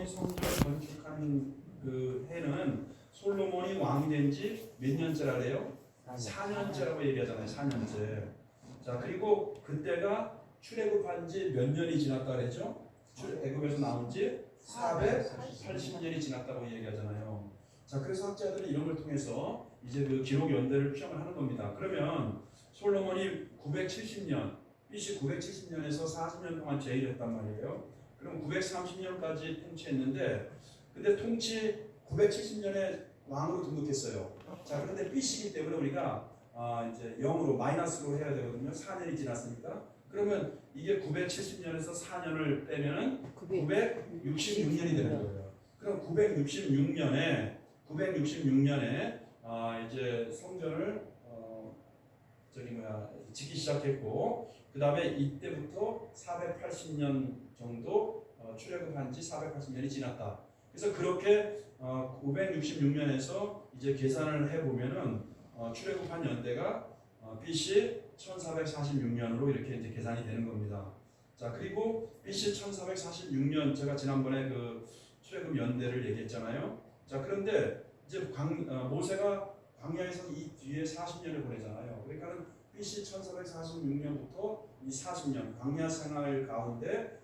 솔로몬이 성전을 건축한 그 해는 솔로몬이 왕이 된 지 몇 년째라래요? 4년째라고 얘기하잖아요. 4년째. 자, 그리고 그때가 출애굽한 지 몇 년이 지났다 그랬죠? 애굽에서 나온 지 480년이 지났다고 얘기하잖아요. 자, 그래서 학자들은 이런 걸 통해서 이제 그 기록 연대를 추정을 하는 겁니다. 그러면 솔로몬이 970년, BC 970년에서 40년 동안 제일했단 말이에요. 그럼 930년까지 통치했는데, 근데 통치 970년에 왕으로 등극했어요. 자, 그런데 BC이기 때문에 우리가 이제 0으로 마이너스로 해야 되거든요. 4년이 지났으니까. 그러면 이게 970년에서 4년을 빼면은 966년이 되는 거예요. 그럼 966년에 이제 성전을 짓기 시작했고, 그 다음에 이때부터 480년 정도 출애굽한 지 480년이 지났다. 그래서 그렇게 966년에서 이제 계산을 해보면은 출애굽한 연대가 BC 1446년으로 이렇게 이제 계산이 되는 겁니다. 자, 그리고 BC 1446년 제가 지난번에 그 출애굽 연대를 얘기했잖아요. 자, 그런데 이제 모세가 광야에서 이 뒤에 40년을 보내잖아요. 그러니까는 BC 1446년부터 이 40년 광야 생활 가운데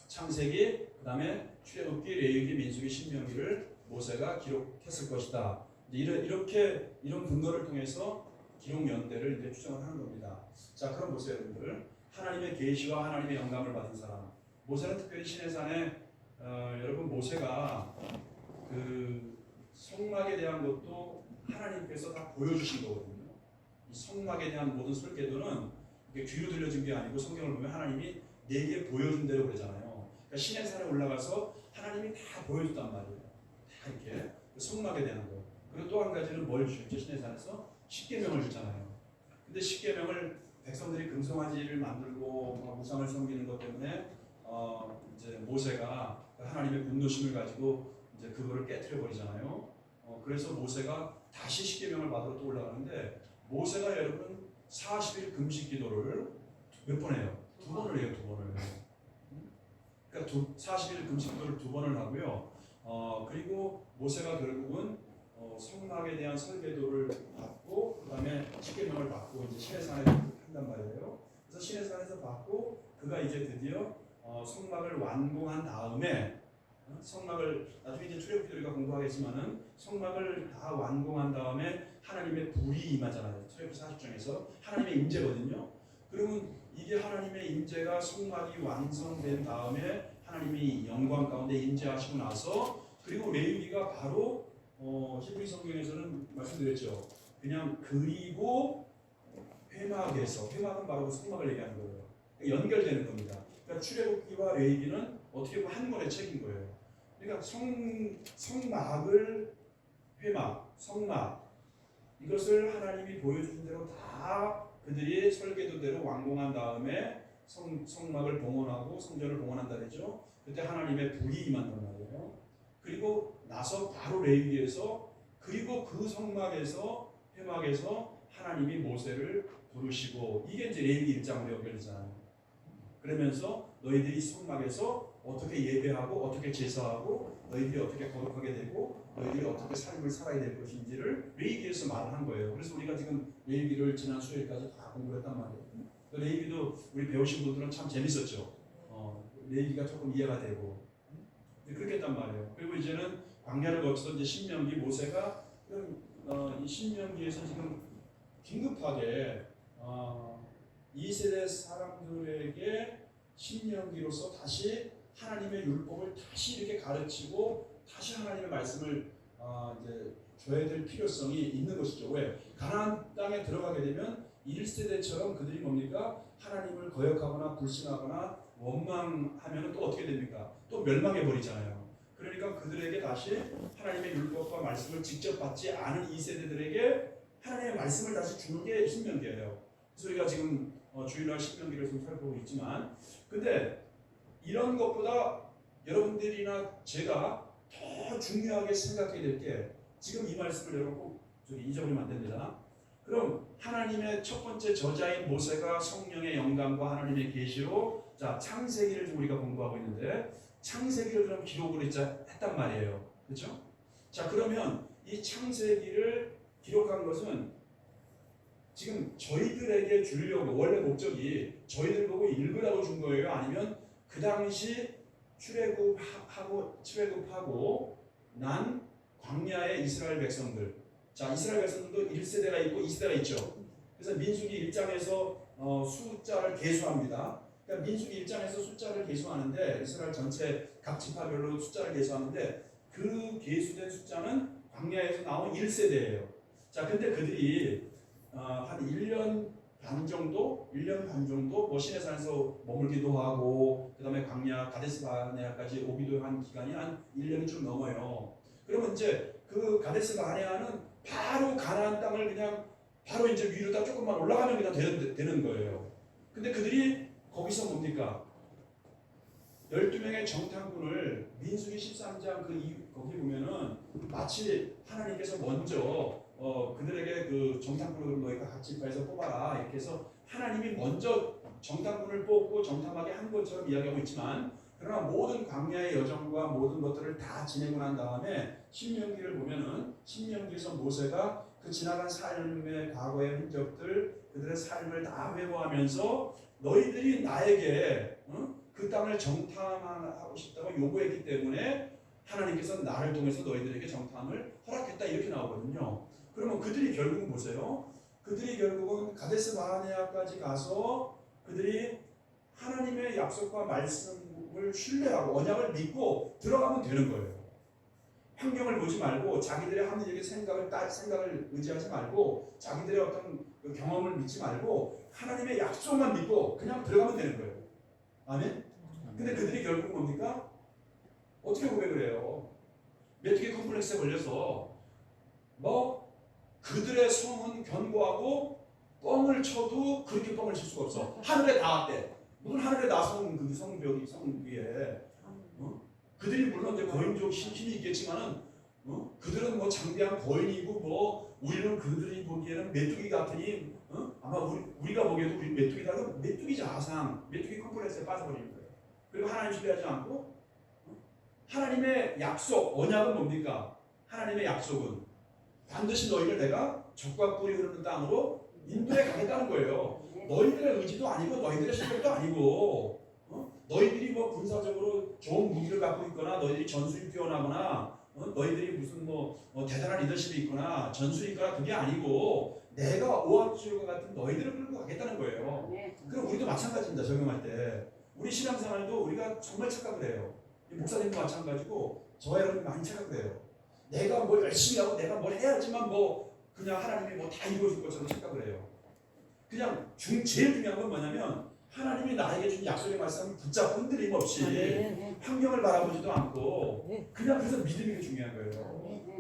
창세기, 그 다음에 출애굽기, 레위기, 민수기, 신명기를 모세가 기록했을 것이다. 이런 근거를 통해서 기록 연대를 이제 추정을 하는 겁니다. 자, 그럼 보세요, 여러분들. 하나님의 계시와 하나님의 영감을 받은 사람. 모세는 특별히 시내산에 여러분 모세가 그 성막에 대한 것도 하나님께서 다 보여주신 거거든요. 이 성막에 대한 모든 설계도는 이게 귀로 들려준 게 아니고 성경을 보면 하나님이 내게 보여준 대로 그러잖아요. 그러니까 시내산에 올라가서 하나님이 다 보여줬단 말이에요. 다 이렇게 성막에 대한 거. 그리고 또 한 가지는 뭘 주셨죠? 시내산에서 십계명을 줬잖아요. 근데 십계명을 백성들이 금송아지를 만들고 우상을 섬기는 것 때문에 이제 모세가 하나님의 분노심을 가지고 이제 그거를 깨트려 버리잖아요. 그래서 모세가 다시 십계명을 받으러 또 올라가는데, 모세가 여러분 40일 금식 기도를 몇 번 해요? 2번을 해요. 2번을. 그러니까 40일 금식 기도를 2번을 하고요. 그리고 모세가 결국은 성막에 대한 설계도를 받고, 그 다음에 십계명을 받고 이제 시내산에 한단 말이에요. 그래서 시내산에서 받고 그가 이제 드디어 성막을 완공한 다음에, 성막을 나중에 이제 출애굽기 우리가 공부하겠지만은 성막을 다 완공한 다음에 하나님의 불이 임하잖아요. 출애굽기 40장에서 하나님의 임재거든요. 그러면 이게 하나님의 임재가 성막이 완성된 다음에 하나님이 영광 가운데 임재하시고 나서, 그리고 레위기가 바로 히브리 성경에서는 말씀드렸죠. 그냥 그리고 회막에서, 회막은 바로 성막을 얘기하는 거예요. 연결되는 겁니다. 그러니까 출애굽기와 레위기는 어떻게 보면 한 권의 책인 거예요. 그러니까 성막을 회막, 성막, 이것을 하나님이 보여주신 대로 다 그들이 설계도대로 완공한 다음에 성막을 봉헌하고 성전을 봉헌한다 그랬죠. 그때 하나님의 불이 임한단 말이에요. 그리고 나서 바로 레위기에서, 그리고 그 성막에서, 회막에서 하나님이 모세를 부르시고, 이게 이제 레위기 1장으로 연결되잖아요. 그러면서 너희들이 성막에서 어떻게 예배하고 어떻게 제사하고 너희들이 어떻게 거룩하게 되고 너희들이 어떻게 삶을 살아야 될 것인지를 레위기에서 말을 한 거예요. 그래서 우리가 지금 레위기를 지난 수요일까지 다 공부했단 말이에요. 레위기도 우리 배우신 분들은 참 재밌었죠. 레위기가 조금 이해가 되고 그렇게 했단 말이에요. 그리고 이제는 광야를 거쳐서 이제 신명기, 모세가 이 신명기에서 지금 긴급하게 2세대 사람들에게 신명기로서 다시 하나님의 율법을 다시 이렇게 가르치고 다시 하나님의 말씀을 이제 줘야 될 필요성이 있는 것이죠. 왜? 가나안 땅에 들어가게 되면 1세대처럼 그들이 뭡니까? 하나님을 거역하거나 불신하거나 원망하면 또 어떻게 됩니까? 또 멸망해 버리잖아요. 그러니까 그들에게 다시 하나님의 율법과 말씀을 직접 받지 않은 2세대들에게 하나님의 말씀을 다시 주는 게 신명기예요. 그래서 우리가 지금 주일날 신명기를 좀 살펴보고 있지만, 근데 이런 것보다 여러분들이나 제가 더 중요하게 생각해야 될 게, 지금 이 말씀을 여러분 꼭 잊어버리면 안 됩니다. 그럼 하나님의 첫 번째 저자인 모세가 성령의 영감과 하나님의 계시로, 자, 창세기를 좀 우리가 공부하고 있는데, 창세기를 그럼 기록을 했단 말이에요. 그렇죠? 자, 그러면 이 창세기를 기록한 것은 지금 저희들에게 주려고, 원래 목적이 저희들 보고 읽으라고 준 거예요? 아니면 그 당시 출애굽하고 난 광야의 이스라엘 백성들. 자, 이스라엘 백성들도 1세대가 있고 2세대가 있죠. 그래서 민수기 1장에서 숫자를 계수합니다. 그러니까 민수기 1장에서 숫자를 계수하는데 이스라엘 전체 각 지파별로 숫자를 계수하는데 그 계수된 숫자는 광야에서 나온 1세대예요. 자, 근데 그들이 한 1년 반 정도 뭐 시내산에서 머물기도 하고 그다음에 광야 가데스 바네아까지 오기도 한 기간이 한 1년이 좀 넘어요. 그러면 이제 그 가데스 바네아는 바로 가나안 땅을 그냥 바로 이제 위로다 조금만 올라가면 그냥 되는 거예요. 근데 그들이 거기서 뭡니까? 12명의 정탐꾼을 민수기 13장 거기 보면은 마치 하나님께서 먼저 그들에게 그 정탐꾼을 너희가 각 지파에서 뽑아라 이렇게 해서 하나님이 먼저 정탐꾼을 뽑고 정탐하게 한 것처럼 이야기하고 있지만 그러나 모든 광야의 여정과 모든 것들을 다 진행을 한 다음에 신명기를 보면은 신명기에서 모세가 그 지나간 삶의 과거의 흔적들 그들의 삶을 다 회고하면서 너희들이 나에게 그 땅을 정탐하고 싶다고 요구했기 때문에 하나님께서 나를 통해서 너희들에게 정탐을 허락했다 이렇게 나오거든요. 그러면 그들이 결국은 보세요. 그들이 결국은 가데스 바네아까지 가서 그들이 하나님의 약속과 말씀을 신뢰하고 언약을 믿고 들어가면 되는 거예요. 환경을 보지 말고 자기들의 합리적인 생각을 의지하지 말고 자기들의 어떤 그 경험을 믿지 말고 하나님의 약속만 믿고 그냥 들어가면 되는 거예요. 아멘? 근데 그들이 결국 뭡니까? 어떻게 고백을 해요? 메뚜기 컴플렉스에 걸려서 그들의 성은 견고하고 뻥을 쳐도 그렇게 뻥을 칠 수가 없어. 하늘에 닿았대. 무슨 하늘에 나선 그 성벽이 성 위에 그들이 물론 이제 거인족 힘이 있겠지만은 그들은 뭐 장대한 거인이고 우리는 그들이 보기에는 메뚜기 같으니 아마 우리가 보기에도 우리 메뚜기다가 메뚜기 자상, 메뚜기 컴플렉스에 빠져버리는 거예요. 그리고 하나님 신뢰하지 않고 하나님의 약속, 언약은 뭡니까? 하나님의 약속은 반드시 너희를 내가 적과 꿀이 흐르는 땅으로 인도해 가겠다는 거예요. 너희들의 의지도 아니고 너희들의 실력도 아니고 너희들이 뭐 군사적으로 좋은 무기를 갖고 있거나 너희들이 전술이 뛰어나거나 너희들이 무슨 대단한 리더십이 있거나 전술이 있거나 그게 아니고 내가 오합지졸과 같은 너희들을 끌고 가겠다는 거예요. 그럼 우리도 마찬가지입니다. 적용할 때 우리 신앙생활도 우리가 정말 착각을 해요. 목사님도 마찬가지고 저와 여러분이 많이 착각을 해요. 내가 뭘 열심히 하고 내가 뭘 해야지만 그냥 하나님이 다 이루어줄 것처럼 착각을 해요. 그냥 제일 중요한 건 뭐냐면 하나님이 나에게 준 약속의 말씀을 붙잡고 흔들림 없이 환경을 바라보지도 않고 그냥 그래서 믿음이 중요한 거예요.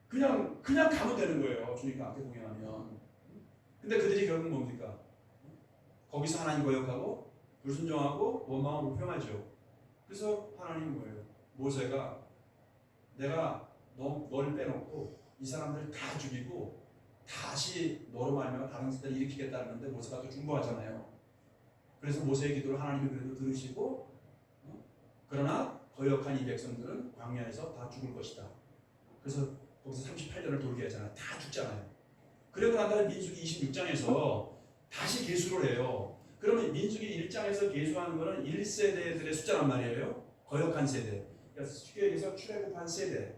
그냥 가면 되는 거예요. 주님과 함께 동행하면. 근데 그들이 결국 뭡니까? 거기서 하나님 거역하고 불순종하고 원망하고 불평하죠. 그래서 하나님이 뭐예요? 모세가 내가 너를 빼놓고 이 사람들 다 죽이고 다시 너로 말미암아 다른 세대를 일으키겠다는데 모세가 또 중보하잖아요. 그래서 모세의 기도를 하나님이 그래도 들으시고 그러나 거역한 이 백성들은 광야에서 다 죽을 것이다. 그래서 거기서 38년을 돌게 하잖아요. 다 죽잖아요. 그리고 난 다음에 민수기 26장에서 다시 계수를 해요. 그러면 민수기 1장에서 계수하는 거는 1세대들의 숫자란 말이에요. 거역한 세대. 그래서 쉽게 얘기해서 출애굽한 세대.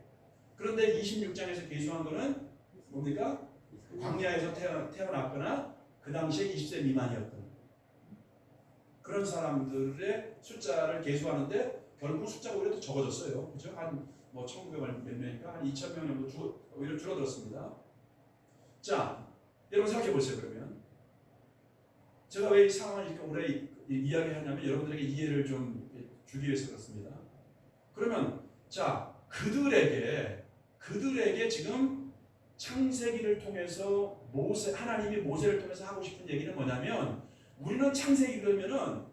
그런데 26장에서 계수한 거는 뭡니까? 광야에서 태어났거나 그 당시에 20세 미만이었던 그런 사람들의 숫자를 계수하는데 결국 숫자가 오히려 더 적어졌어요. 그렇죠? 한 1900몇 명이니까 한 2000명 정도 오히려 줄어들었습니다. 자, 여러분 생각해 보세요. 그러면 제가 왜 이 상황을 이렇게 오래 이야기하냐면 여러분들에게 이해를 좀 주기 위해서 그렇습니다. 그러면 자, 그들에게 지금 창세기를 통해서 하나님이 모세를 통해서 하고 싶은 얘기는 뭐냐면 우리는 창세기 그러니까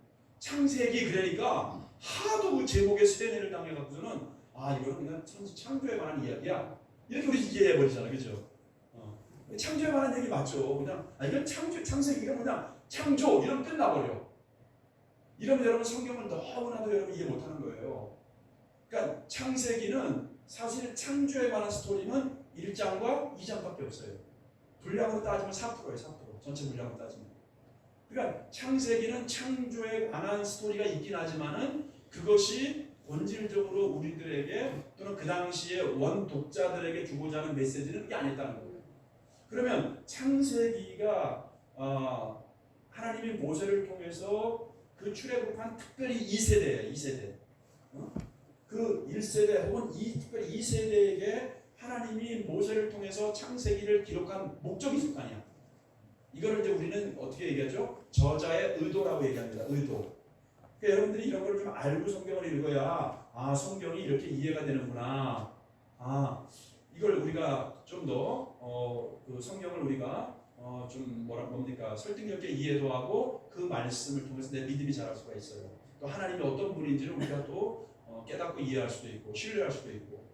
하도 그 제목에 세뇌를 당해갖고서는 이거는 그냥 창조에 관한 이야기야 이렇게 우리 이해해버리잖아. 그죠? 창조에 관한 얘기 맞죠? 그냥 이건 창세기가 그냥 창조 이러면 끝나버려. 이러면 여러분 성경을 너무나도 여러분 이해 못하는 거예요. 그러니까 창세기는 사실 창조에 관한 스토리는 1장과 2장밖에 없어요. 분량으로 따지면 4%예요. 4%. 전체 분량으로 따지면. 그러니까 창세기는 창조에 관한 스토리가 있긴 하지만은 그것이 본질적으로 우리들에게 또는 그 당시에 원 독자들에게 주고자 하는 메시지는 그게 아니었다는 거예요. 그러면 창세기가 하나님이 모세를 통해서 그 출애굽한 특별히 2세대예요. 2세대. 그 1세대 혹은 특별히 2세대에게 하나님이 모세를 통해서 창세기를 기록한 목적이 있을 거 아니야. 이거를 이제 우리는 어떻게 얘기하죠? 저자의 의도라고 얘기합니다. 의도. 그러니까 여러분들이 이런 걸 좀 알고 성경을 읽어야 성경이 이렇게 이해가 되는구나. 이걸 우리가 좀 더 그 성경을 우리가 좀 뭡니까 설득력 있게 이해도 하고 그 말씀을 통해서 내 믿음이 자랄 수가 있어요. 또 하나님이 어떤 분인지를 우리가 또 깨닫고 이해할 수도 있고 신뢰할 수도 있고.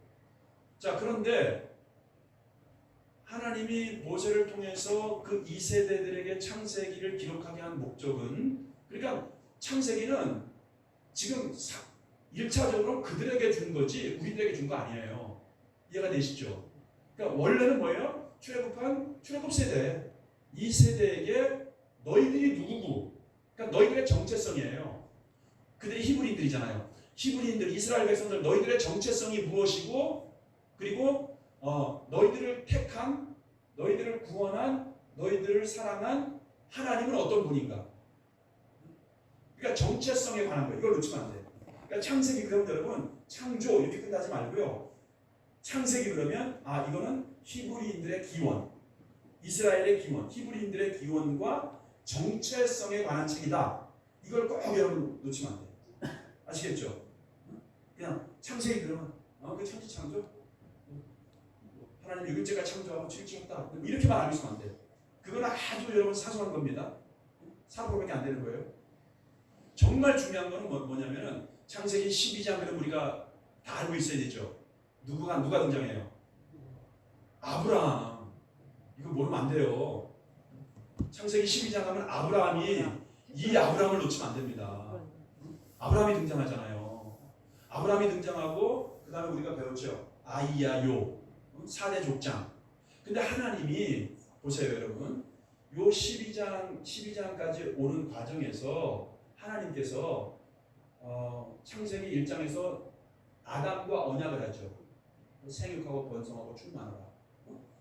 자, 그런데 하나님이 모세를 통해서 그 2세대들에게 창세기를 기록하게 한 목적은, 그러니까 창세기는 지금 1차적으로 그들에게 준 거지 우리들에게 준 거 아니에요. 이해가 되시죠? 그러니까 원래는 뭐예요? 출애굽 세대, 이 세대에게 너희들이 누구고, 그러니까 너희들의 정체성이에요. 그들이 히브리인들이잖아요. 히브리인들, 이스라엘 백성들, 너희들의 정체성이 무엇이고, 그리고 너희들을 택한, 너희들을 구원한, 너희들을 사랑한 하나님은 어떤 분인가? 그러니까 정체성에 관한 거예요. 이걸 놓치면 안 돼요. 그러니까 창세기 그러면 여러분 창조 이렇게 끝나지 말고요. 창세기 그러면 이거는 히브리인들의 기원, 이스라엘의 기원, 히브리인들의 기원과 정체성에 관한 책이다. 이걸 꼭 여러분 놓치면 안 돼요. 아시겠죠? 그냥 창세기 그러면 그 천지 창조? 하나님 6일째까지 창조하고 7일 했다. 이렇게만 알고 있으면 안 돼요. 그건 아주 여러분 사소한 겁니다. 4%밖에 안 되는 거예요. 정말 중요한 거는 뭐냐면은 창세기 12장을 우리가 다 알고 있어야 되죠. 누가 등장해요? 아브라함. 이거 모르면 안 돼요. 창세기 12장 하면 아브라함이 이 아브라함을 놓치면 안 됩니다. 아브라함이 등장하잖아요. 아브라함이 등장하고 그 다음에 우리가 배웠죠. 아이야요 4대 족장. 근데 하나님이 보세요 여러분. 요 12장까지 오는 과정에서 하나님께서 창세기 1장에서 아담과 언약을 하죠. 생육하고 번성하고 충만하라.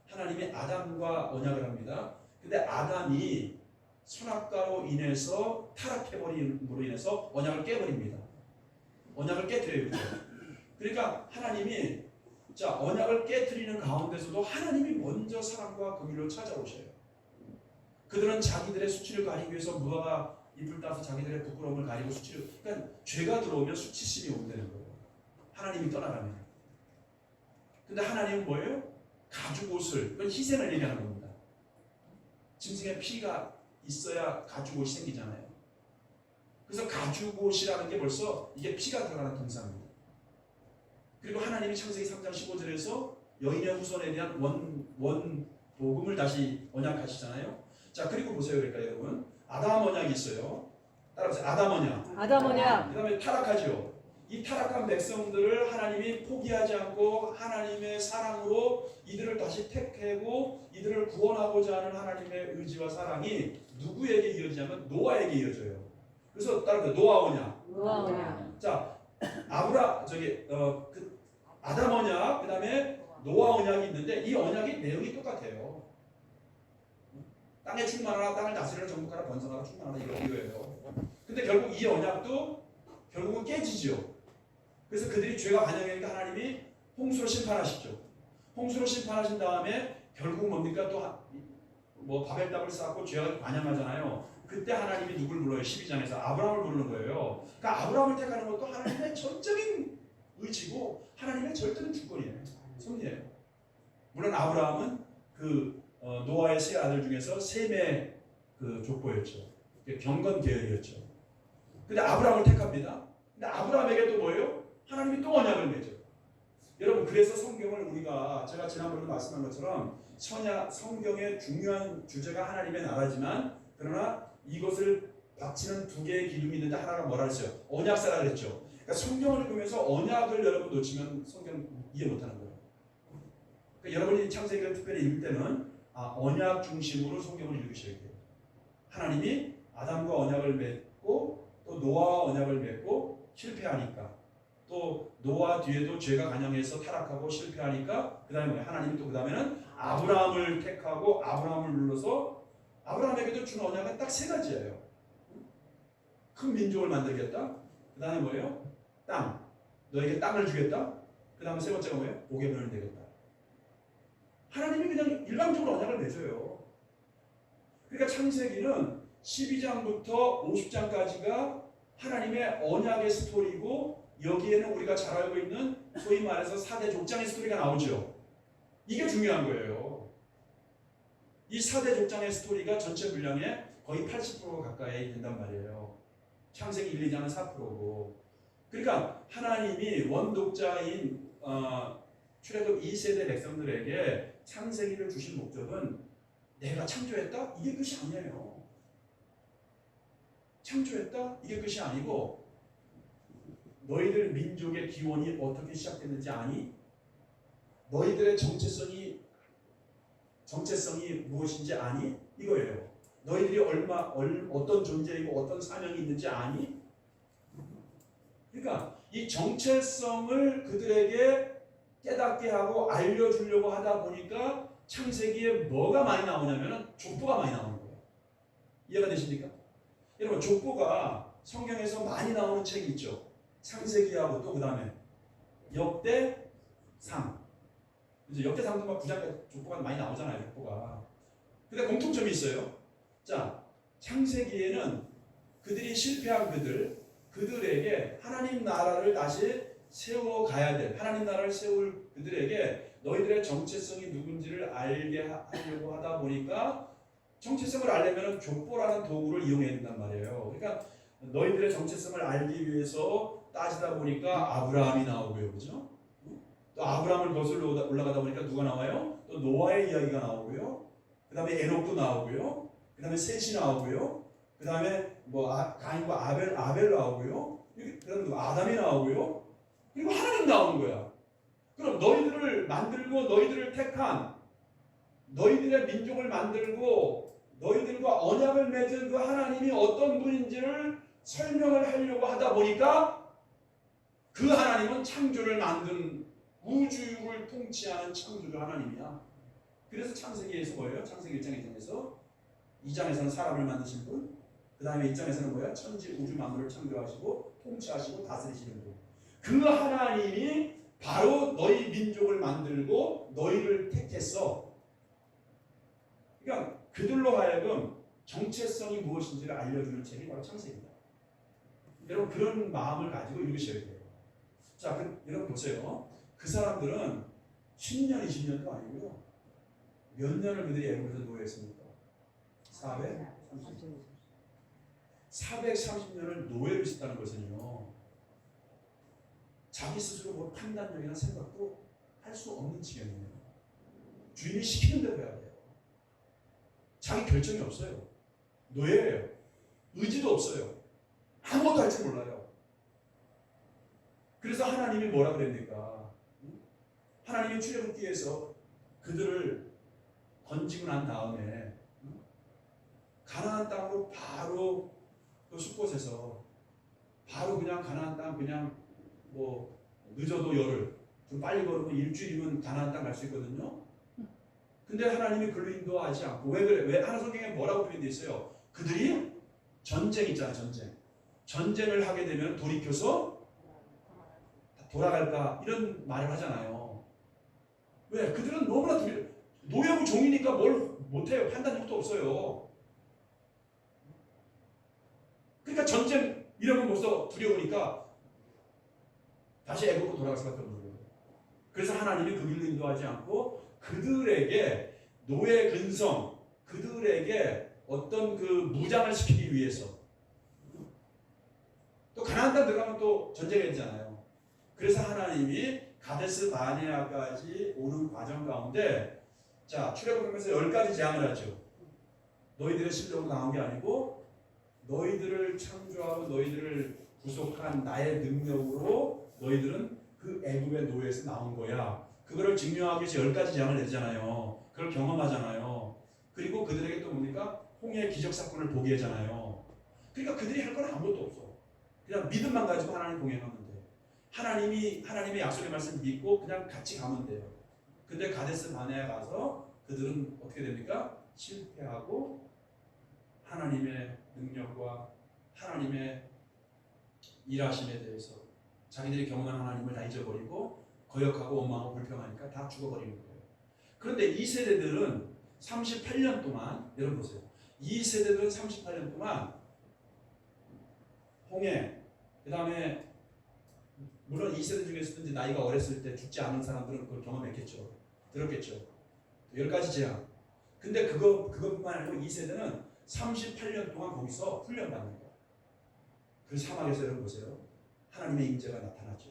하나님이 아담과 언약을 합니다. 근데 아담이 선악과로 인해서 타락해버림으로 인해서 언약을 깨버립니다. 언약을 깨뜨려요. 그러니까 하나님이 언약을 깨뜨리는 가운데서도 하나님이 먼저 사랑과 긍휼로 찾아오셔요. 그들은 자기들의 수치를 가리기 위해서 무화과 잎을 따서 자기들의 부끄러움을 가리고 수치를, 그러니까 죄가 들어오면 수치심이 온다는 거예요. 하나님이 떠나가면. 근데 하나님은 뭐예요? 가죽옷을, 그건 희생을 얘기하는 겁니다. 짐승의 피가 있어야 가죽옷이 생기잖아요. 그래서 가죽옷이라는 게 벌써 이게 피가 들어가는 동사입니다. 그리고 하나님이 창세기 3장 15절에서 여인의 후손에 대한 원 복음을 다시 언약하시잖아요. 자, 그리고 보세요. 그러니까 여러분 아담 언약이 있어요. 따라하세요. 아담 언약. 아담 언약. 그 다음에 타락하죠. 이 타락한 백성들을 하나님이 포기하지 않고 하나님의 사랑으로 이들을 다시 택하고 이들을 구원하고자 하는 하나님의 의지와 사랑이 누구에게 이어지냐면 노아에게 이어져요. 그래서 따라서 노아 언약. 노아 언약. 자, 아담 언약, 그 다음에 노아 언약이 있는데 이 언약이 내용이 똑같아요. 땅에 충만하라, 땅을 다스리는 정복하라, 번성하라, 충만하라 이거예요. 근데 결국 이 언약도 결국은 깨지죠. 그래서 그들이 죄가 반영되니까 하나님이 홍수로 심판하시죠. 홍수로 심판하신 다음에 결국 뭡니까? 또 바벨탑을 쌓고 죄가 반영하잖아요. 그때 하나님이 누굴 불러요? 12장에서 아브라함을 부르는 거예요. 그러니까 아브라함을 택하는 것도 하나님의 전적인 의지고 하나님의 절대는 주권이에요. 섭리예요. 물론 아브라함은 노아의 세 아들 중에서 셈의 족보였죠. 경건 계열이었죠. 근데 아브라함을 택합니다. 근데 아브라함에게 또 뭐예요? 하나님이 또 언약을 맺죠. 여러분 그래서 성경을 우리가 제가 지난번에 말씀한 것처럼 성경의 중요한 주제가 하나님의 나라지만 그러나 이것을 닥치는 두 개의 기둥이 있는데 하나가 뭐라 그랬어요? 언약사라 그랬죠. 그러니까 성경을 읽으면서 언약을 여러분 놓치면 성경 이해 못하는 거예요. 그러니까 여러분이 창세기를 특별히 읽을 때는 언약 중심으로 성경을 읽으셔야 돼요. 하나님이 아담과 언약을 맺고 또 노아와 언약을 맺고 실패하니까, 또 노아 뒤에도 죄가 간영해서 타락하고 실패하니까 그 다음에 하나님이 또 그 다음에는 아브라함을 택하고 아브라함을 눌러서 아브라함에게도 준 언약은 딱 세 가지예요. 큰 민족을 만들겠다. 그 다음에 뭐예요? 땅. 너에게 땅을 주겠다. 그 다음에 세 번째가 뭐예요? 복의 변을 되겠다. 하나님이 그냥 일방적으로 언약을 맺어요. 그러니까 창세기는 12장부터 50장까지가 하나님의 언약의 스토리고, 여기에는 우리가 잘 알고 있는 소위 말해서 4대 족장의 스토리가 나오죠. 이게 중요한 거예요. 이 4대 족장의 스토리가 전체 분량의 거의 80% 가까이 된단 말이에요. 창세기 1, 2장은 4%고. 그러니까 하나님이 원독자인 출애굽 2세대 백성들에게 창세기를 주신 목적은 내가 창조했다? 이게 끝이 아니에요. 창조했다? 이게 끝이 아니고, 너희들 민족의 기원이 어떻게 시작됐는지 아니? 너희들의 정체성이 무엇인지 아니? 이거예요. 너희들이 어떤 존재이고 어떤 사명이 있는지 아니? 그러니까 이 정체성을 그들에게 깨닫게 하고 알려주려고 하다 보니까 창세기에 뭐가 많이 나오냐면 족보가 많이 나오는 거예요. 이해가 되십니까? 여러분, 족보가 성경에서 많이 나오는 책이 있죠. 창세기하고 또 그 다음에 역대상. 이제 역대상도 막 9장까지 족보가 많이 나오잖아요. 족보가. 근데 공통점이 있어요. 자, 창세기에는 그들이 실패한 그들에게 하나님 나라를 다시 세워가야 될, 하나님 나라를 세울 그들에게 너희들의 정체성이 누군지를 알게 하려고 하다 보니까, 정체성을 알려면 족보라는 도구를 이용해야 된단 말이에요. 그러니까 너희들의 정체성을 알기 위해서 따지다 보니까 아브라함이 나오고요. 그죠? 또 아브라함을 거슬러 올라가다 보니까 누가 나와요? 또 노아의 이야기가 나오고요. 그 다음에 에녹도 나오고요. 그 다음에 셋이 나오고요. 그 다음에 가인과 아벨 나오고요. 그 다음에 아담이 나오고요. 그리고 하나님 나오는 거야. 그럼 너희들을 만들고 너희들을 택한, 너희들의 민족을 만들고 너희들과 언약을 맺은 그 하나님이 어떤 분인지를 설명을 하려고 하다 보니까, 그 하나님은 창조를 만든, 우주를 통치하는 창조주 하나님이야. 그래서 창세기에서 뭐예요? 창세기 1장 2장에서 2장에서는 사람을 만드신 분, 그 다음에 2장에서는 뭐야? 천지 우주 만물을 창조하시고 통치하시고 다스리시는 분. 그 하나님이 바로 너희 민족을 만들고 너희를 택했어. 그러니까 그들로 하여금 정체성이 무엇인지를 알려주는 책이 바로 창세기입니다. 여러분, 그런 마음을 가지고 읽으셔야 돼요. 자, 여러분 보세요. 그 사람들은 10년, 20년도 아니고요. 몇 년을 그들이 애굽에서 노예했습니까? 430년을 노예를 있었다는 것은요, 자기 스스로 뭐 판단력이나 생각도 할 수 없는 지경이에요. 주인이 시키는 대로 해야 돼요. 자기 결정이 없어요. 노예예요. 의지도 없어요. 아무것도 할 줄 몰라요. 그래서 하나님이 뭐라 그랬습니까? 하나님이 출애굽기에서 그들을 건지고 난 다음에 가나안 땅으로 바로 그 숲곳에서 바로 그냥 가나안 땅, 그냥 뭐 늦어도 열흘, 좀 빨리 걸으면 일주일이면 가나안 땅 갈 수 있거든요. 근데 하나님이 글로 인도하지 않고, 왜 그래? 왜? 하나 성경에 뭐라고 표현되어 있어요? 그들이 전쟁 있잖아요. 전쟁을 하게 되면 돌이켜서 돌아갈까, 이런 말을 하잖아요. 왜? 그들은 너무나 노예고 종이니까 뭘 못해요. 판단력도 없어요. 그러니까 전쟁 이러면 벌써 두려우니까 다시 애굽으로 돌아갈 수밖에 없는 거예요. 그래서 하나님이 그 길로 인도하지 않고 그들에게 노예 근성, 그들에게 어떤 그 무장을 시키기 위해서, 또 가나안 땅 들어가면 또 전쟁이 되잖아요. 그래서 하나님이 가데스 바네아까지 오는 과정 가운데, 자, 출애굽하면서 10가지 제안을 하죠. 너희들의 실력으로 나온 게 아니고 너희들을 창조하고 너희들을 구속한 나의 능력으로 너희들은 그 애굽의 노예에서 나온 거야. 그거를 증명하기 위해서 10가지 재앙을 내잖아요. 그걸 경험하잖아요. 그리고 그들에게 또 뭡니까? 홍해의 기적 사건을 보게 하잖아요. 그러니까 그들이 할 건 아무것도 없어. 그냥 믿음만 가지고 하나님 동행하면 돼. 하나님의 약속의 말씀 믿고 그냥 같이 가면 돼요. 근데 가데스 바네아에 가서 그들은 어떻게 됩니까? 실패하고 하나님의 능력과 하나님의 일하심에 대해서 자기들이 경험한 하나님을 다 잊어버리고 거역하고 원망하고 불평하니까 다 죽어버리는 거예요. 그런데 이 세대들은 38년 동안, 여러분 보세요. 이 세대들은 38년 동안 홍해, 그 다음에 물론 이 세대 중에서도 이제 나이가 어렸을 때 죽지 않은 사람들은 그걸 경험했겠죠. 들었겠죠. 10가지 재앙. 근데 그것뿐만 아니고 이 세대는 38년 동안 거기서 훈련받는 거예요. 그 사막에서 여러분 보세요. 하나님의 임재가 나타나죠.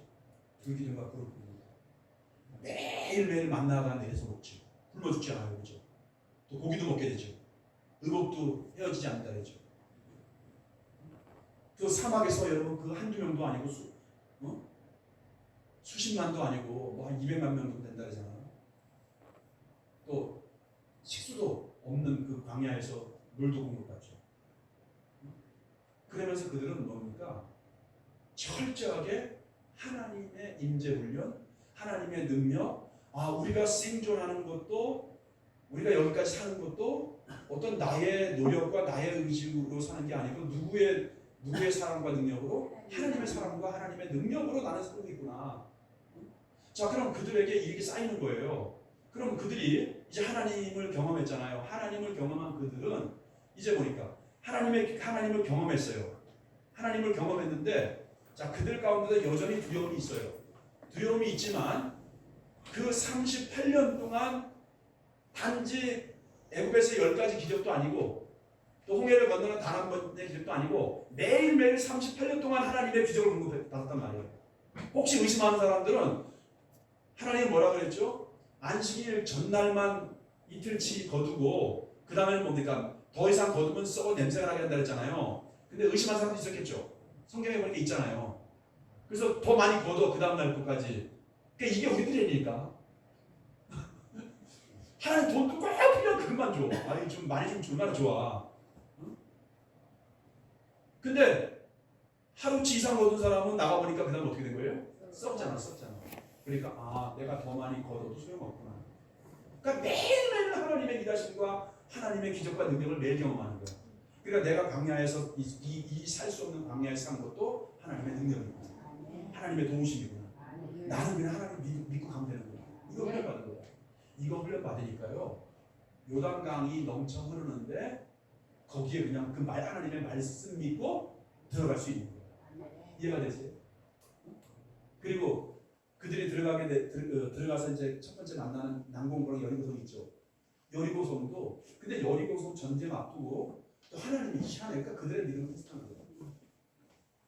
불기둥과 불을 뿜는다. 매일매일 만나가 내려서 먹지. 굶어 죽지 않아요. 그죠? 또 고기도 먹게 되죠. 의복도 헤어지지 않는다 그러죠. 그 사막에서 여러분 그 한두 명도 아니고 수십만도 아니고 뭐 한 200만 명도 된다 그러잖아요. 또 식수도 없는 그 광야에서 물도 공급받죠. 그러면서 그들은 뭡니까? 철저하게 하나님의 임재 훈련, 하나님의 능력, 우리가 생존하는 것도 우리가 여기까지 사는 것도 어떤 나의 노력과 나의 의지로 사는 게 아니고 누구의 사랑과 능력으로? 하나님의 사랑과 하나님의 능력으로 나는 살고 있구나. 자, 그럼 그들에게 이렇게 쌓이는 거예요. 그럼 그들이 이제 하나님을 경험했잖아요. 하나님을 경험한 그들은 이제 보니까 하나님을 경험했어요. 하나님을 경험했는데, 자, 그들 가운데 여전히 두려움이 있어요. 두려움이 있지만 그 38년 동안 단지 애굽에서 10가지 기적도 아니고 또 홍해를 건너는 단 한 번의 기적도 아니고 매일매일 38년 동안 하나님의 기적을 공급받았단 말이에요. 혹시 의심하는 사람들은 하나님 뭐라 그랬죠? 안식일 전날만 이틀치 거두고 그 다음에는 뭡니까? 더 이상 거두면 썩어 냄새가 나게 한다 그랬잖아요. 근데 의심한 사람도 있었겠죠. 성경에 보니까 있잖아요. 그래서 더 많이 거둬 그 다음날 것까지. 그러니까 이게 우리들의 일이니까. 하나님 돈도 꼭 필요한 그것만 줘. 아니 좀 많이 좀 줄만 좋아. 응? 근데 하루치 이상 거둔 사람은 나가보니까 그 다음 어떻게 된 거예요? 썩잖아. 그러니까 내가 더 많이 거둬도 소용없구나. 그러니까 매일매일 하나님의 일하심과 하나님의 기적과 능력을 매일 경험하는 거야. 그러니까 내가 광야에서 이 살 수 없는 광야에서 산 것도 하나님의 능력이구나. 하나님의 도우심이구나. 나는 그냥 하나님 믿고 가면 되는 거야. 이거 훈련 받은 거야. 이거 훈련 받으니까요. 요단강이 넘쳐 흐르는데 거기에 그냥 그 하나님의 말씀 믿고 들어갈 수 있는 거야. 이해가 되세요? 그리고 그들이 들어가서 이제 첫 번째 만나는 난공고랑 여리고성 있죠. 여리고성도 근데 여리고성 전쟁 앞두고 또 하나님이 희한해. 그러니까 그들의 믿음은 비슷한 거예요.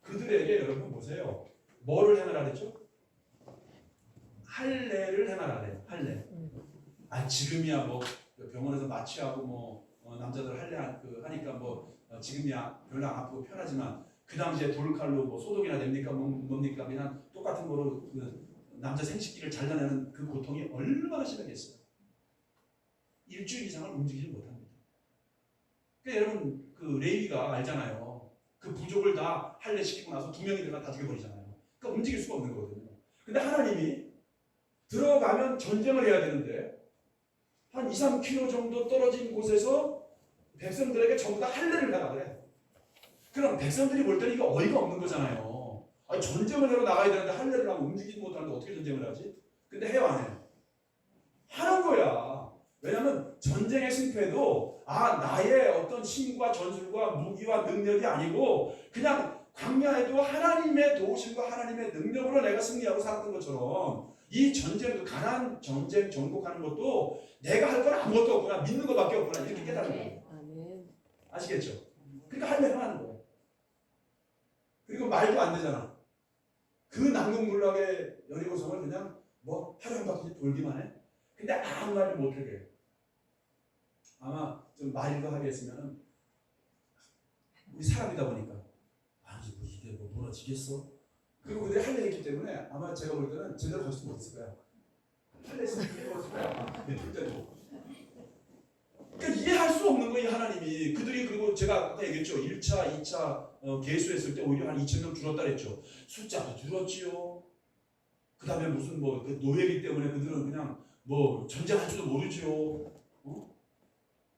그들에게 여러분 보세요. 뭐를 행하라 그랬죠? 할례를 행하라 그래요. 할례. 지금이야 뭐 병원에서 마취하고 뭐 남자들 할례 하니까 지금이야 별로 안 아프고 편하지만 그 당시에 돌칼로 뭐 소독이나 됩니까 뭡니까 그냥 똑같은 거로 그 남자 생식기를 잘라내는 그 고통이 얼마나 심하겠어요. 일주일 이상을 움직이지 못합니다. 그러니까 여러분 그 레위가 알잖아요. 그 부족을 다 할례시키고 나서 2명이 들어가 다 죽여버리잖아요. 그러니까 움직일 수가 없는 거거든요. 근데 하나님이 들어가면 전쟁을 해야 되는데 한 2-3km 정도 떨어진 곳에서 백성들에게 전부 다 할례를 하라 그래. 그럼 백성들이 볼 때는 이거 어이가 없는 거잖아요. 전쟁을 하러 나가야 되는데 할례를 하고 움직이지 못하는데 어떻게 전쟁을 하지? 근데 해요 안 해? 하는 거야. 왜냐하면 전쟁의 승패도 나의 어떤 힘과 전술과 무기와 능력이 아니고 그냥 광야에도 하나님의 도우심과 하나님의 능력으로 내가 승리하고 살았던 것처럼 이 전쟁도 가나안 전쟁 정복하는 것도 내가 할 건 아무것도 없구나. 믿는 것밖에 없구나. 이렇게 깨달은 거예요. 아시겠죠? 그러니까 할례를 하는 거예요. 그리고 말도 안 되잖아. 그 난공불락의 여리고성을 그냥 하루 한 바퀴 돌기만 해. 근데 아무 말도 못하게. 아마 좀 말도 하게 했으면 우리 사람이다 보니까 아니 뭐 이게 뭐 무너지겠어? 그리고 그들이 할례했기 때문에 아마 제가 볼 때는 제대로 갈 수도 없을 거야. 할례했으면 이해할 거야. 그때도. 그러니까 이해할 수 없는 거예요 하나님이. 그들이 그리고 제가 아까 얘기했죠. 1차, 2차 계수했을 때 오히려 한 2,000명 줄었다 그랬죠. 숫자도 줄었지요. 그 다음에 무슨 뭐 그 노예기 때문에 그들은 그냥 뭐 전쟁할 줄도 모르지요.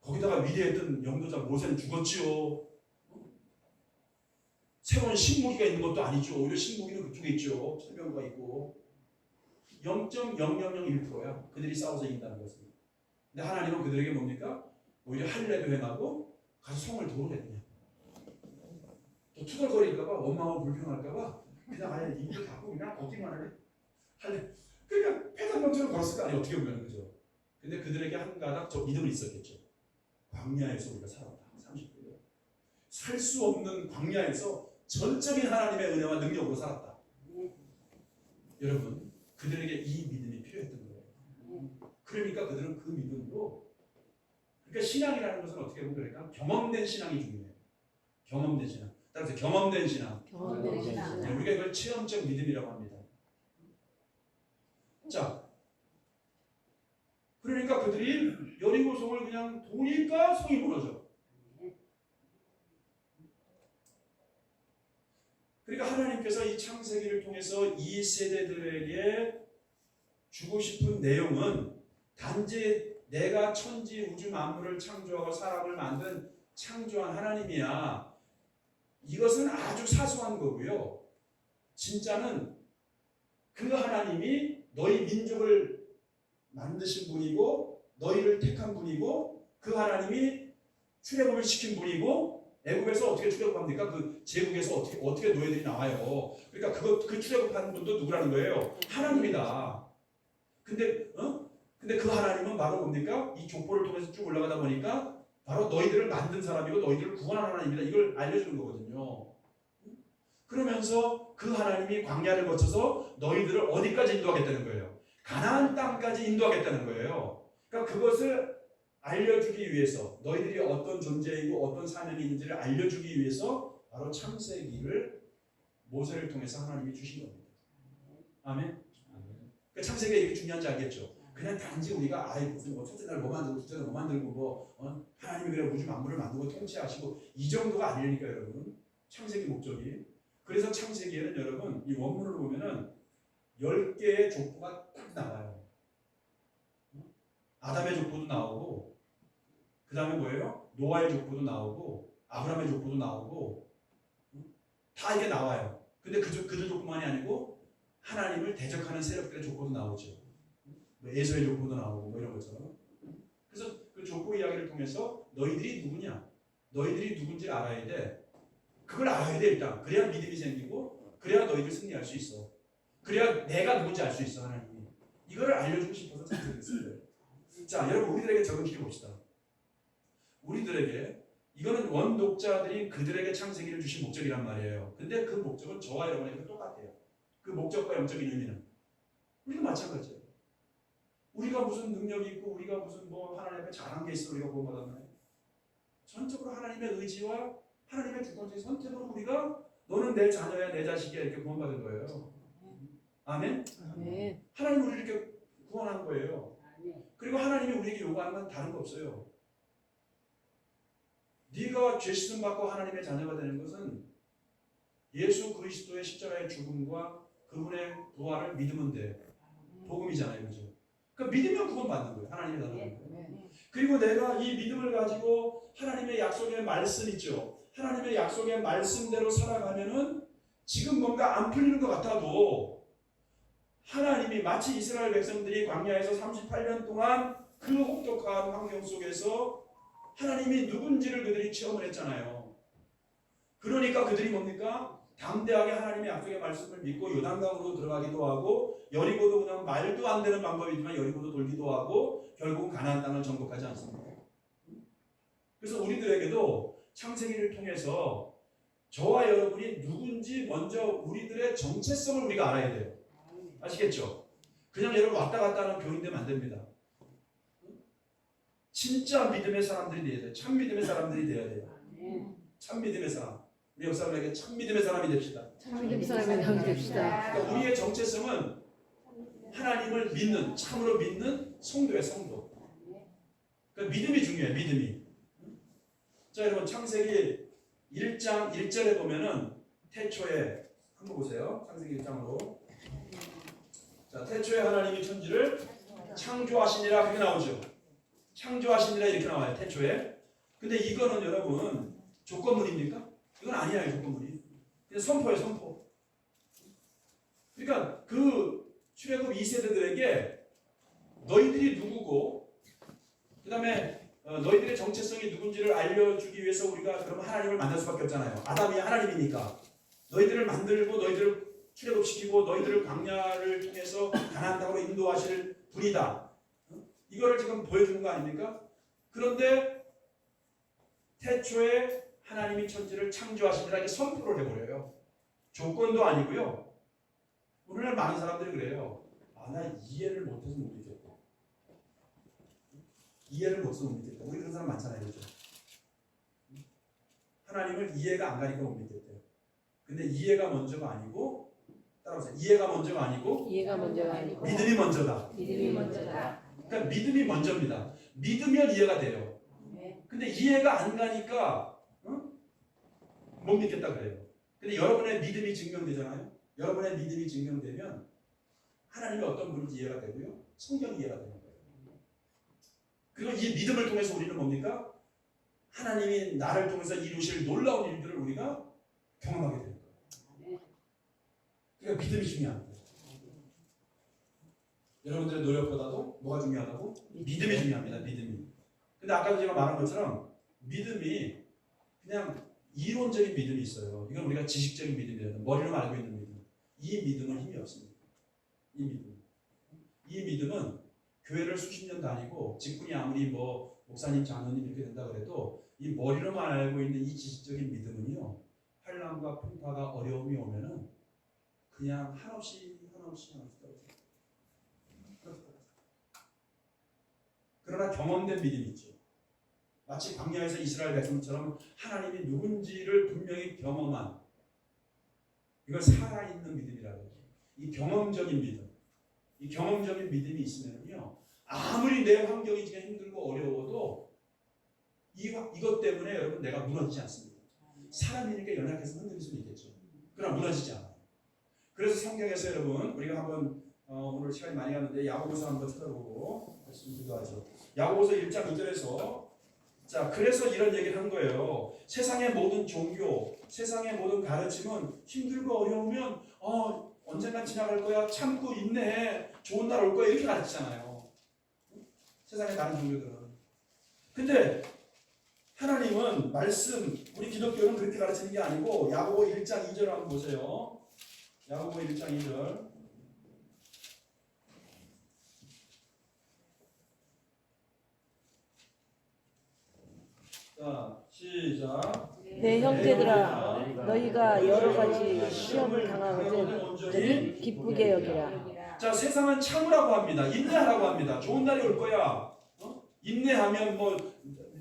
거기다가 위대했던 영도자 모세는 죽었지요. 새로운 신무기가 있는 것도 아니죠. 오히려 신무기는 그쪽에 있죠. 철병구가 있고 0.0001%야. 그들이 싸워서 이긴다는 것은. 근데 하나님은 그들에게 뭡니까? 오히려 할례도 행하고 가서 성을 도우래 그냥. 또 투덜거릴까봐 원망하고 불평할까봐 그냥 아예 입을 닫고 그냥 걷기만 해. 할례. 그러니까 폐단병처럼 걸었을 거 아니에요. 어떻게 보면 그죠. 근데 그들에게 한 가닥 저 믿음은 있었겠죠. 광야에서 우리가 살았다. 30년. 살 수 없는 광야에서 전적인 하나님의 은혜와 능력으로 살았다. 여러분, 그들에게 이 믿음이 필요했던 거예요. 그러니까 그들은 그 믿음으로, 그러니까 신앙이라는 것은 어떻게 보면 그러니까 경험된 신앙이 중요해요. 경험된 신앙. 따라서 경험된 신앙. 경험된 신앙. 네, 우리가 이걸 체험적 믿음이라고 합니다. 자, 그러니까 그들이 여리고성을 그냥 도니까 성이 무너져. 그러니까 하나님께서 이 창세기를 통해서 이 세대들에게 주고 싶은 내용은 단지 내가 천지 우주 만물을 창조하고 사람을 만든 창조한 하나님이야. 이것은 아주 사소한 거고요. 진짜는 그 하나님이 너희 민족을 만드신 분이고 너희를 택한 분이고 그 하나님이 출애굽을 시킨 분이고 애굽에서 어떻게 출애굽합니까? 그 제국에서 어떻게 노예들이 나와요. 그러니까 그 출애굽하는 분도 누구라는 거예요? 하나님이다. 근데 그 하나님은 바로 뭡니까? 이 족보를 통해서 쭉 올라가다 보니까 바로 너희들을 만든 사람이고 너희들을 구원한 하나님이다. 이걸 알려주는 거거든요. 그러면서 그 하나님이 광야를 거쳐서 너희들을 어디까지 인도하겠다는 거예요? 가나안 땅까지 인도하겠다는 거예요. 그러니까 그것을 알려주기 위해서 너희들이 어떤 존재이고 어떤 사명이 있는지를 알려주기 위해서 바로 창세기를 모세를 통해서 하나님이 주신 겁니다. 아멘. 그러니까 창세기가 이렇게 중요한지 알겠죠? 그냥 단지 우리가 무슨 뭐 첫째 날 뭐 만들고 둘째 날 뭐 만들고 뭐 하나님이 그래 우주 만물을 만들고 통치하시고 이 정도가 아니니까 여러분 창세기 목적이. 그래서 창세기에는 여러분 이 원문을 보면은 10개의 족보가 딱 나와요. 아담의 족보도 나오고 그 다음에 뭐예요? 노아의 족보도 나오고 아브라함의 족보도 나오고 다 이게 나와요. 근데 그들 족보만이 아니고 하나님을 대적하는 세력들의 족보도 나오죠. 뭐 에서의 족보도 나오고 뭐 이런 것처럼. 그래서 그 족보 이야기를 통해서 너희들이 누구냐? 너희들이 누군지 알아야 돼. 그걸 알아야 돼 일단. 그래야 믿음이 생기고 그래야 너희들 승리할 수 있어. 그래야 내가 누군지 알 수 있어 하나님이. 이거를 알려주고 싶어서 창세기를. 자 여러분 우리들에게 적응시켜 봅시다. 우리들에게 이거는 원독자들이 그들에게 창세기를 주신 목적이란 말이에요. 근데 그 목적은 저와 여러분에게 똑같아요. 그 목적과 영적인 의미는 우리도 마찬가지예요. 우리가 무슨 능력이 있고 우리가 무슨 뭐 하나님 앞에 잘한 게 있어 우리가 구원받았나요? 전적으로 하나님의 의지와 하나님의 주권적인 선택으로 우리가 너는 내 자녀야 내 자식이야 이렇게 구원받은 거예요. 아멘? 아멘. 하나님 우리를 이렇게 구원한 거예요. 그리고 하나님이 우리에게 요구하는 건 다른 거 없어요. 네가 죄 씻음 받고 하나님의 자녀가 되는 것은 예수 그리스도의 십자가의 죽음과 그분의 부활을 믿으면 돼. 복음이잖아요. 그죠? 그러니까 믿으면 구원받는 거예요. 하나님의 자녀는 거예요. 그리고 내가 이 믿음을 가지고 하나님의 약속의 말씀 있죠. 하나님의 약속의 말씀대로 살아가면은 지금 뭔가 안 풀리는 것 같아도 하나님이 마치 이스라엘 백성들이 광야에서 38년 동안 그 혹독한 환경 속에서 하나님이 누군지를 그들이 체험을 했잖아요. 그러니까 그들이 뭡니까? 담대하게 하나님의 약속의 말씀을 믿고 요단강으로 들어가기도 하고 여리고도 그냥 말도 안 되는 방법이지만 여리고도 돌기도 하고 결국 가나안 땅을 정복하지 않습니까? 그래서 우리들에게도 창세기를 통해서 저와 여러분이 누군지 먼저 우리들의 정체성을 우리가 알아야 돼요. 아시겠죠? 그냥 여러분 왔다 갔다 하는 교인 되면 안 됩니다. 진짜 믿음의 사람들이 돼야 돼요. 참 믿음의 사람들이 돼야 돼요. 참 믿음의 사람. 우리 역사분에게 참 믿음의 사람이 됩시다. 참 믿음 사람이 되십시다. 그러니까 우리의 정체성은 하나님을 믿는, 참으로 믿는 성도의 성도. 그러니까 믿음이 중요해, 믿음이. 자, 여러분, 창세기 1장 1절에 보면은 태초에, 한번 보세요. 창세기 1장으로. 자, 태초에 하나님이 천지를 창조하시니라, 그렇게 나오죠. 창조하시니라, 이렇게 나와요, 태초에. 근데 이거는 여러분, 조건문입니까? 이건 아니에요, 조건문이. 그냥 선포예요, 선포. 그러니까 그 출애굽 2세대들에게 너희들이 누구고, 그 다음에 너희들의 정체성이 누군지를 알려주기 위해서 우리가 그러면 하나님을 만날 수밖에 없잖아요. 아담이 하나님이니까. 너희들을 만들고 너희들을 출애굽시키고 너희들을 광야를 통해서 가나안 땅으로 인도하실 분이다. 이거를 지금 보여주는 거 아닙니까? 그런데 태초에 하나님이 천지를 창조하시니라 이렇게 선포를 해버려요. 조건도 아니고요. 오늘날 많은 사람들이 그래요. 아, 나 이해를 못해서 못 믿겠다. 이해를 못해서 못 믿겠다. 우리 그런 사람 많잖아요. 그렇죠? 하나님을 이해가 안 가니까 못 믿겠대요. 근데 이해가 먼저가 아니고, 따라오세요. 이해가 먼저가 아니고 믿음이 먼저다. 믿음이 먼저다. 그러니까 믿음이 먼저입니다. 믿으면 이해가 돼요. 근데 이해가 안 가니까 못 믿겠다 그래요. 근데 여러분의 믿음이 증명되잖아요. 여러분의 믿음이 증명되면 하나님이 어떤 분인지 이해가 되고요. 성경이 이해가 되는 거예요. 그리고 이 믿음을 통해서 우리는 뭡니까? 하나님이 나를 통해서 이루실 놀라운 일들을 우리가 경험하게 되는 거예요. 그러니까 믿음이 중요합니다. 여러분들의 노력보다도 뭐가 중요하다고? 믿음이 중요합니다. 믿음이. 근데 아까도 제가 말한 것처럼 믿음이 그냥 이론적인 믿음이 있어요. 이건 우리가 지식적인 믿음이에요. 머리로 알고 있는 믿음. 이 믿음은 힘이 없습니다. 이 믿음은 교회를 수십 년 다니고 직분이 아무리 뭐 목사님, 장로님 이렇게 된다 그래도 이 머리로만 알고 있는 이 지식적인 믿음은요. 환난과 풍파가 어려움이 오면은 그냥 한없이 떨어져요. 그러나 경험된 믿음이 있죠. 마치 광야에서 이스라엘 백성처럼 하나님이 누군지를 분명히 경험한 이걸 살아있는 믿음이라고 해요. 이 경험적인 믿음. 이 경험적인 믿음이 있으면요. 아무리 내 환경이 지금 힘들고 어려워도 이것 때문에 여러분 내가 무너지지 않습니다. 사람이니까 연약해서 흔들릴 수는 있겠죠. 그러나 무너지지 않아요. 그래서 성경에서 여러분 우리가 한번 오늘 시간이 많이 갔는데 야고보서 한번 찾아보고 말씀 기도하죠. 야고보서 1장 2절에서 자, 그래서 이런 얘기를 한 거예요. 세상의 모든 종교, 세상의 모든 가르침은 힘들고 어려우면 언젠간 지나갈 거야. 참고 인내해. 좋은 날 올 거야. 이렇게 가르치잖아요. 세상의 다른 종교들은. 근데 하나님은 말씀, 우리 기독교는 그렇게 가르치는 게 아니고 야고보 1장 2절 한번 보세요. 야고보 1장 2절. 자, 시작. 내 형제들아, 너희가 여러 가지 시험을 당하거든 기쁘게 여기라. 자, 세상은 참으라고 합니다. 인내하라고 합니다. 좋은 날이 올 거야. 인내하면 뭐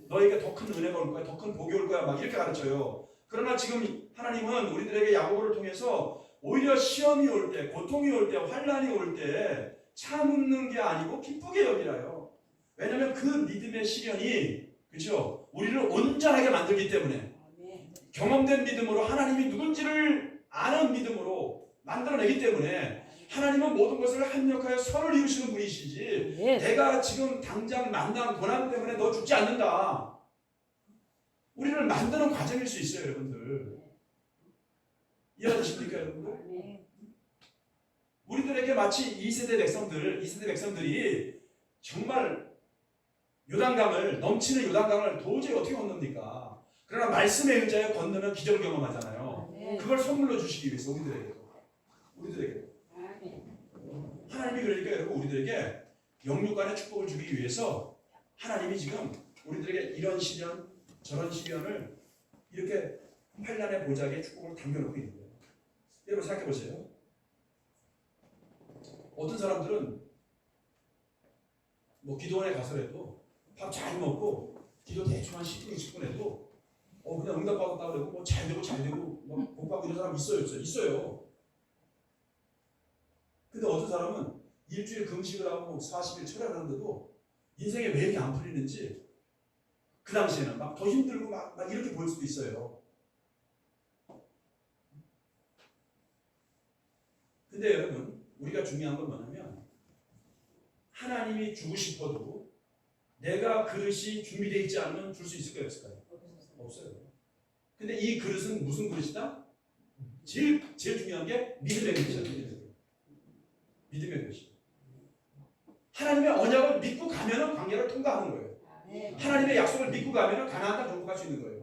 너희가 더 큰 은혜가 올 거야. 더 큰 복이 올 거야. 막 이렇게 가르쳐요. 그러나 지금 하나님은 우리들에게 야고보를 통해서 오히려 시험이 올 때, 고통이 올 때, 환난이 올 때 참는 게 아니고 기쁘게 여기라요. 왜냐하면 그 믿음의 시련이 그렇죠? 우리를 온전하게 만들기 때문에 경험된 믿음으로 하나님이 누군지를 아는 믿음으로 만들어내기 때문에 하나님은 모든 것을 합력하여 선을 이루시는 분이시지 내가 지금 당장 만난 고난 때문에 너 죽지 않는다. 우리를 만드는 과정일 수 있어요. 여러분들 이해하십니까? 여러분들 우리들에게 마치 2세대 백성들이 정말 요단강을 넘치는 요단강을 도저히 어떻게 건넙니까? 그러나 말씀에 의지하여 건너면 기적을 경험하잖아요. 그걸 선물로 주시기 위해서 우리들에게도 하나님이 그러니까 여러분 우리들에게 영육간의 축복을 주기 위해서 하나님이 지금 우리들에게 이런 시련 저런 시련을 이렇게 환난의 보좌에 축복을 담겨놓고 있는 거예요. 여러분 생각해 보세요. 어떤 사람들은 뭐 기도원에 가서라도 밥 잘 먹고 기도 대충 한 10분, 20분 해도 그냥 응답받았다 그러고 뭐 잘 되고 뭐 복받고 이런 사람 있어요. 근데 어떤 사람은 일주일 금식을 하고 뭐 40일 철야를 하는데도 인생에 왜 이렇게 안 풀리는지 그 당시에는 막 더 힘들고 막 이렇게 보일 수도 있어요. 근데 여러분, 우리가 중요한 건 뭐냐면 하나님이 주고 싶어도 내가 그릇이 준비되어 있지 않으면 줄 수 있을까요? 없을까요? 없어요. 근데 이 그릇은 무슨 그릇이다? 제일 중요한 게 믿음의 그릇이야. 믿음의 그릇이. 하나님의 언약을 믿고 가면은 관계를 통과하는 거예요. 하나님의 약속을 믿고 가면은 가나안 땅 정복할 수 있는 거예요.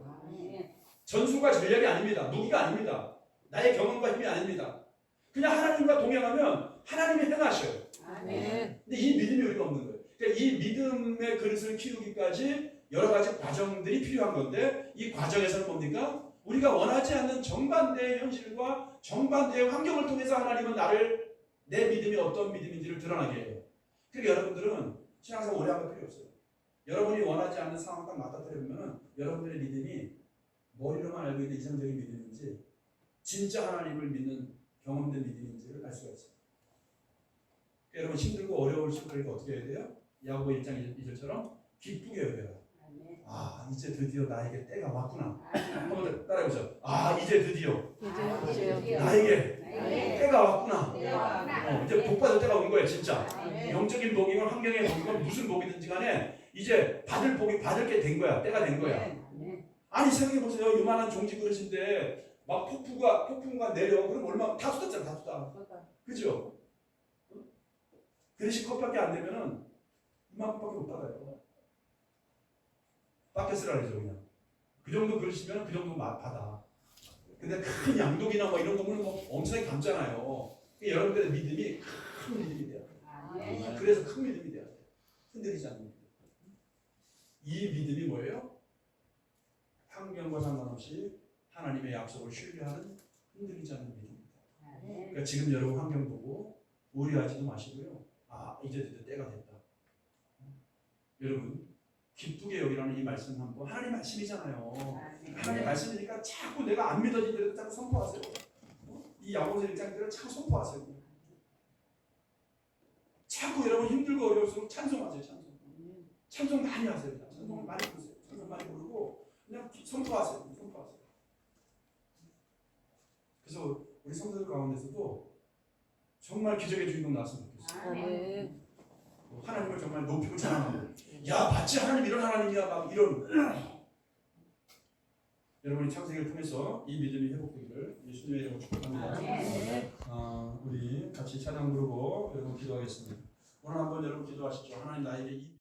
전술과 전략이 아닙니다. 무기가 아닙니다. 나의 경험과 힘이 아닙니다. 그냥 하나님과 동행하면 하나님이 행하셔요. 근데 이 믿음이 우리가 없는 거예요. 그러니까 이 믿음의 그릇을 키우기까지 여러 가지 과정들이 필요한 건데 이 과정에서는 뭡니까? 우리가 원하지 않는 정반대의 현실과 정반대의 환경을 통해서 하나님은 내 믿음이 어떤 믿음인지를 드러나게 해요. 그러니까 여러분들은 신앙생활 오래 한 거 필요 없어요. 여러분이 원하지 않는 상황 딱 맞닥뜨려보면 여러분들의 믿음이 머리로만 알고 있는 이상적인 믿음인지 진짜 하나님을 믿는 경험된 믿음인지를 알 수가 있어요. 그러니까 여러분 힘들고 어려울수록 그러니까 어떻게 해야 돼요? 야고보 1장 2절처럼 기쁘게 여겨라. 이제 드디어 나에게 때가 왔구나. 한번 따라해보죠. 이제 드디어 나에게 때가 왔구나. 이제 복받을 때가 온 거예요. 진짜 영적인 복이건 환경의 복이건 무슨 복이든지 간에 이제 받을 게 된 거야. 때가 된 거야. 아니 생각해보세요. 요만한 종지 그릇인데 막 폭풍과 내려. 그럼 얼마 다 쏟았잖아. 다 쏟아. 그죠? 그릇이 컵밖에 안 되면은 이만큼밖에 못 받아요. 바켓스라 그러죠. 그냥 그 정도 그릇이면 그 정도 받아. 근데 큰 양독이나 뭐 이런 거는 뭐 엄청나게 감잖아요. 그러니까 여러분들의 믿음이 큰 믿음이 돼야 돼. 그래서 큰 믿음이 돼야 돼. 흔들리지 않는 믿음. 이 믿음이 뭐예요? 환경과 상관없이 하나님의 약속을 신뢰하는 흔들리지 않는 믿음입니다. 그러니까 지금 여러분 환경 보고 우려하지도 마시고요. 이제 드디어 때가 됐다. 여러분 기쁘게 여기라는 이 말씀 한번 하나님 말씀이잖아요. 하나님 말씀이니까 자꾸 내가 안 믿어지더라도 자꾸 선포하세요. 이 야고보서 1장들을 자꾸 선포하세요. 자꾸 여러분 힘들고 어려울수록 찬송하세요. 찬송 많이 하세요. 찬송을 많이 부르세요. 찬송 많이 부르고 그냥 선포하세요. 그래서 우리 성도들 가운데서도 정말 기적의 주인공 나왔으면 좋겠어요. 하나님을 정말 높이고 찬양하고 마치 하나님 이런 하나님이야 막 이런 여러분이 창세기를 통해서 이 믿음이 회복되기를 예수님의 이름으로 축복합니다. 우리 같이 찬양 부르고 여러분 기도하겠습니다. 오늘 한번 여러분 기도하시죠. 하나님 나에게 이